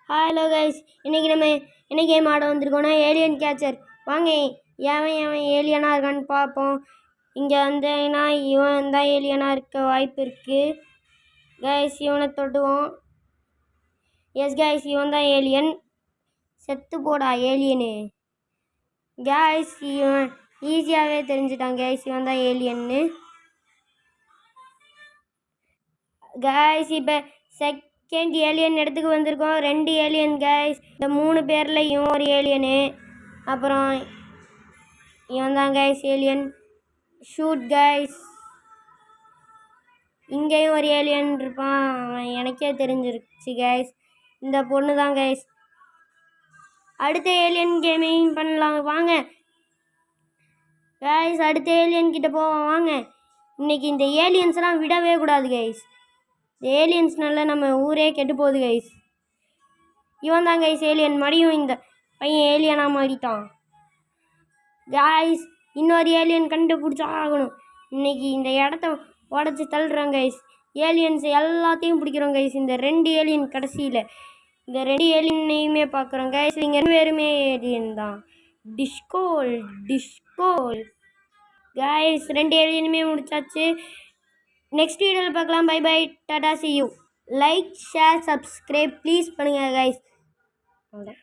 Hello guys, இன்றைக்கி நம்ம என்ன கேம் ஆட வந்திருக்கோன்னா ஏலியன் கேச்சர். வாங்க எவன் ஏலியனாக இருக்கான்னு பார்ப்போம். இங்கே வந்தேன்னா இவன் தான் ஏலியனாக இருக்க வாய்ப்பு இருக்குது. கைஸ் இவனை தொடுவோம். எஸ் கைஸ், இவன் தான் ஏலியன். செத்து போடா ஏலியனு. கைஸ் இவன் ஈஸியாகவே தெரிஞ்சிட்டான். கைஸ் இவன் தான் ஏலியன்னு. கைஸ் இப்போ செகண்ட் ஏலியன் இடத்துக்கு வந்திருக்கோம். 2 ஏலியன் கைஸ். இந்த 3 பேரில் இவன் ஒரு ஏலியனு. அப்புறம் இவன் தான் கைஸ் ஏலியன். Shoot guys. இங்கேயும் ஒரு ஏலியன் இருப்பான். அவன் எனக்கே தெரிஞ்சிருச்சு கைஸ். இந்த பொண்ணு தான் கைஸ். அடுத்த ஏலியன் கேமிங் பண்ணலாம் வாங்க கைஸ். அடுத்த ஏலியன் கிட்ட போவோம் வாங்க. இன்னைக்கு இந்த ஏலியன்ஸ்லாம் விடவே கூடாது கைஸ். ஏலியன்ஸ்னால நம்ம ஊரே கெட்டு போகுது கைஸ். இவன் தான் கைஸ் ஏலியன். மடியும் இந்த பையன் ஏலியனாக மாறிட்டான் கைஸ். இன்னொரு ஏலியன் கண்டுபிடிச்சா ஆகணும். இன்னைக்கு இந்த இடத்த உடச்சி தள்ளுறோம் கைஸ். ஏலியன்ஸ் எல்லாத்தையும் பிடிக்கிறோம் கைஸ். இந்த 2 ஏலியன் கடைசியில் இந்த 2 ஏலியனையுமே பார்க்குறோம் கைஸ். இங்கே வெறுமே ஏலியன் தான். டிஸ்கோல் கைஸ். 2 ஏலியனுமே முடிச்சாச்சு. நெக்ஸ்ட் வீடியோவில் பார்க்கலாம். Bye bye, tata, see you. Like, share, subscribe please பண்ணுங்கள் கைஸ். அவ்வளோதான்.